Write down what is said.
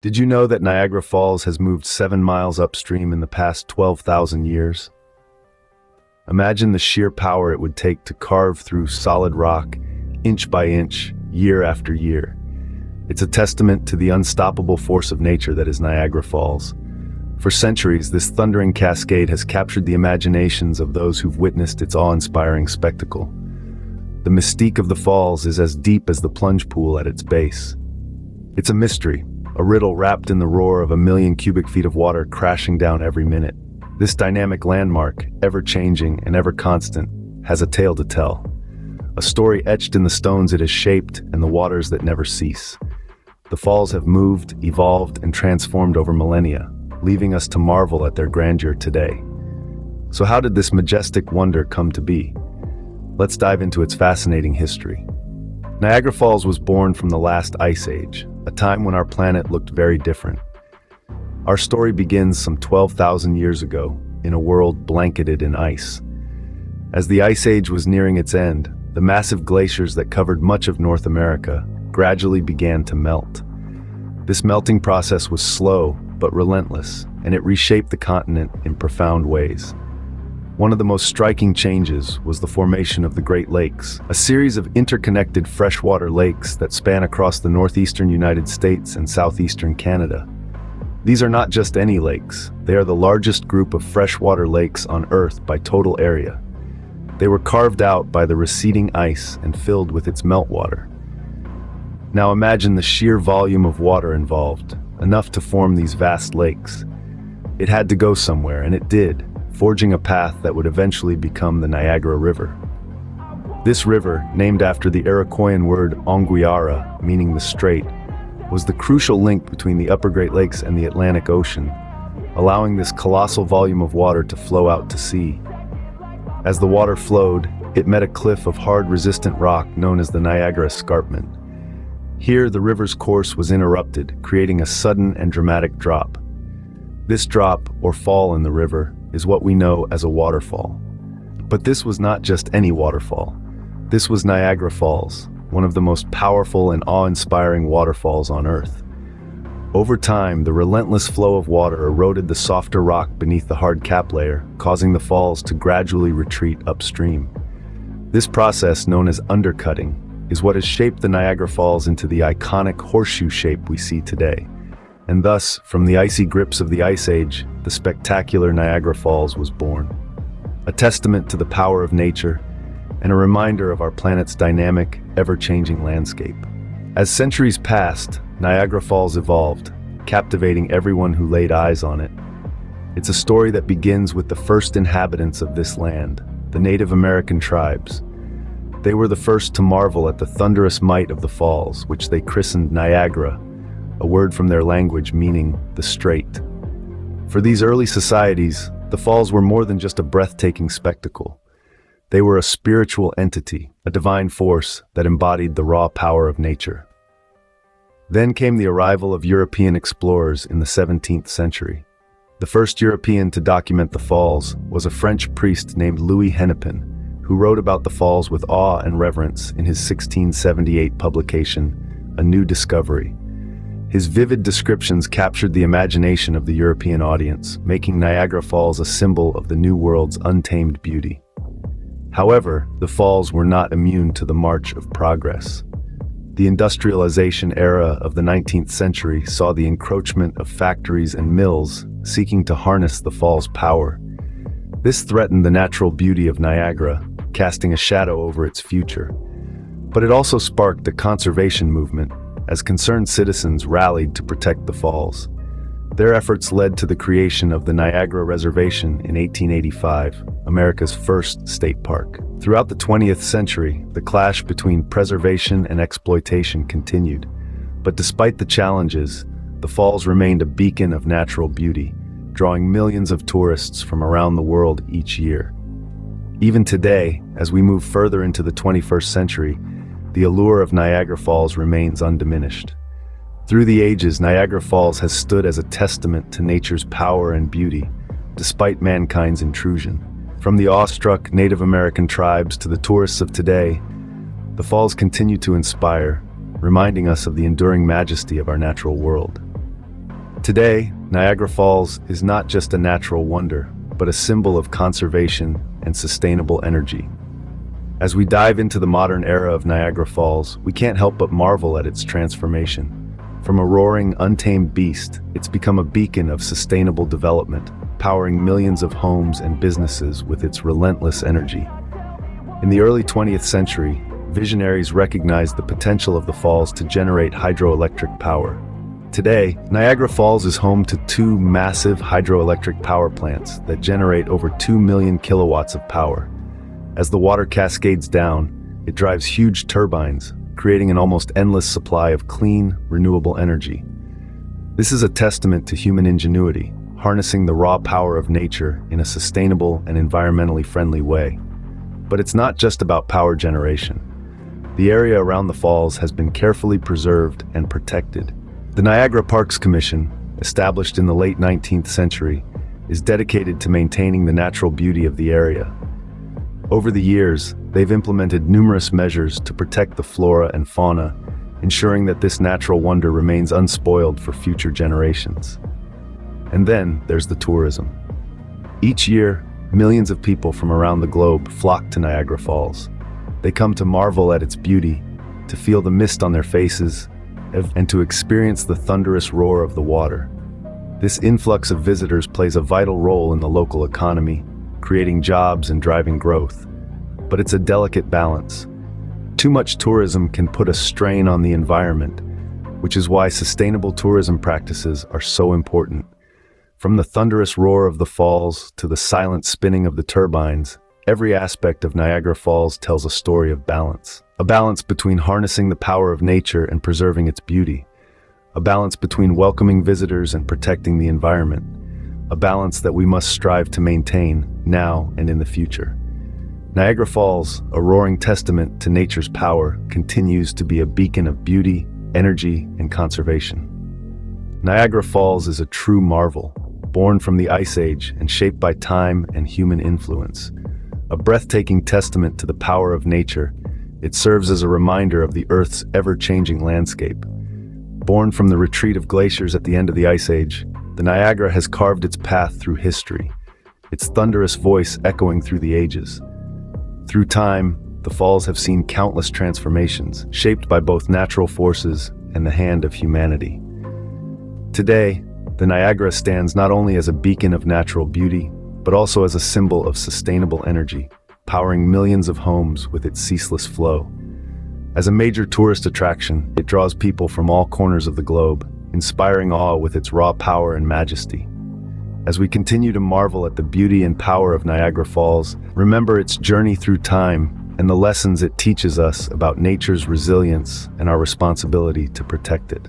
Did you know that Niagara Falls has moved 7 miles upstream in the past 12,000 years? Imagine the sheer power it would take to carve through solid rock, inch by inch, year after year. It's a testament to the unstoppable force of nature that is Niagara Falls. For centuries, this thundering cascade has captured the imaginations of those who've witnessed its awe-inspiring spectacle. The mystique of the falls is as deep as the plunge pool at its base. It's a mystery, a riddle wrapped in the roar of 1,000,000 cubic feet of water crashing down every minute. This dynamic landmark, ever-changing and ever-constant, has a tale to tell. A story etched in the stones it has shaped and the waters that never cease. The falls have moved, evolved, and transformed over millennia, leaving us to marvel at their grandeur today. So how did this majestic wonder come to be? Let's dive into its fascinating history. Niagara Falls was born from the last ice age, a time when our planet looked very different. Our story begins some 12,000 years ago, in a world blanketed in ice. As the ice age was nearing its end, the massive glaciers that covered much of North America gradually began to melt. This melting process was slow but relentless, and it reshaped the continent in profound ways. One of the most striking changes was the formation of the Great Lakes, a series of interconnected freshwater lakes that span across the northeastern United States and southeastern Canada. These are not just any lakes, they are the largest group of freshwater lakes on Earth by total area. They were carved out by the receding ice and filled with its meltwater. Now imagine the sheer volume of water involved, enough to form these vast lakes. It had to go somewhere, and it did, forging a path that would eventually become the Niagara River. This river, named after the Iroquoian word Anguiara, meaning the strait, was the crucial link between the Upper Great Lakes and the Atlantic Ocean, allowing this colossal volume of water to flow out to sea. As the water flowed, it met a cliff of hard, resistant rock known as the Niagara Escarpment. Here, the river's course was interrupted, creating a sudden and dramatic drop. This drop, or fall in the river, is what we know as a waterfall. But this was not just any waterfall. This was Niagara Falls, one of the most powerful and awe-inspiring waterfalls on Earth. Over time, the relentless flow of water eroded the softer rock beneath the hard cap layer, causing the falls to gradually retreat upstream. This process, known as undercutting, is what has shaped the Niagara Falls into the iconic horseshoe shape we see today. And thus, from the icy grips of the Ice Age, the spectacular Niagara Falls was born. A testament to the power of nature, and a reminder of our planet's dynamic, ever-changing landscape. As centuries passed, Niagara Falls evolved, captivating everyone who laid eyes on it. It's a story that begins with the first inhabitants of this land, the Native American tribes. They were the first to marvel at the thunderous might of the falls, which they christened Niagara, a word from their language meaning the strait. For these early societies, the falls were more than just a breathtaking spectacle. They were a spiritual entity, a divine force that embodied the raw power of nature. Then came the arrival of European explorers in the 17th century. The first European to document the falls was a French priest named Louis Hennepin, who wrote about the falls with awe and reverence in his 1678 publication, A New Discovery. His vivid descriptions captured the imagination of the European audience, making Niagara Falls a symbol of the New World's untamed beauty. However, the falls were not immune to the march of progress. The industrialization era of the 19th century saw the encroachment of factories and mills seeking to harness the fall's power. This threatened the natural beauty of Niagara, casting a shadow over its future. But it also sparked a conservation movement, as concerned citizens rallied to protect the falls. Their efforts led to the creation of the Niagara Reservation in 1885, America's first state park. Throughout the 20th century, the clash between preservation and exploitation continued. But despite the challenges, the falls remained a beacon of natural beauty, drawing millions of tourists from around the world each year. Even today, as we move further into the 21st century, the allure of Niagara Falls remains undiminished. Through the ages, Niagara Falls has stood as a testament to nature's power and beauty, despite mankind's intrusion. From the awestruck Native American tribes to the tourists of today, the falls continue to inspire, reminding us of the enduring majesty of our natural world. Today, Niagara Falls is not just a natural wonder, but a symbol of conservation and sustainable energy. As we dive into the modern era of Niagara Falls, we can't help but marvel at its transformation. From a roaring, untamed beast, it's become a beacon of sustainable development, powering millions of homes and businesses with its relentless energy. In the early 20th century, visionaries recognized the potential of the falls to generate hydroelectric power. Today, Niagara Falls is home to two massive hydroelectric power plants that generate over 2 million kilowatts of power. As the water cascades down, it drives huge turbines, creating an almost endless supply of clean, renewable energy. This is a testament to human ingenuity, harnessing the raw power of nature in a sustainable and environmentally friendly way. But it's not just about power generation. The area around the falls has been carefully preserved and protected. The Niagara Parks Commission, established in the late 19th century, is dedicated to maintaining the natural beauty of the area. Over the years, they've implemented numerous measures to protect the flora and fauna, ensuring that this natural wonder remains unspoiled for future generations. And then there's the tourism. Each year, millions of people from around the globe flock to Niagara Falls. They come to marvel at its beauty, to feel the mist on their faces, and to experience the thunderous roar of the water. This influx of visitors plays a vital role in the local economy, creating jobs and driving growth. But it's a delicate balance. Too much tourism can put a strain on the environment, which is why sustainable tourism practices are so important. From the thunderous roar of the falls to the silent spinning of the turbines, every aspect of Niagara Falls tells a story of balance. A balance between harnessing the power of nature and preserving its beauty. A balance between welcoming visitors and protecting the environment. A balance that we must strive to maintain now and in the future. Niagara Falls, a roaring testament to nature's power, continues to be a beacon of beauty, energy, and conservation. Niagara Falls is a true marvel, born from the Ice Age and shaped by time and human influence. A breathtaking testament to the power of nature, it serves as a reminder of the Earth's ever-changing landscape. Born from the retreat of glaciers at the end of the Ice Age, the Niagara has carved its path through history, its thunderous voice echoing through the ages. Through time, the falls have seen countless transformations, shaped by both natural forces and the hand of humanity. Today, the Niagara stands not only as a beacon of natural beauty, but also as a symbol of sustainable energy, powering millions of homes with its ceaseless flow. As a major tourist attraction, it draws people from all corners of the globe, inspiring awe with its raw power and majesty. As we continue to marvel at the beauty and power of Niagara Falls, remember its journey through time and the lessons it teaches us about nature's resilience and our responsibility to protect it.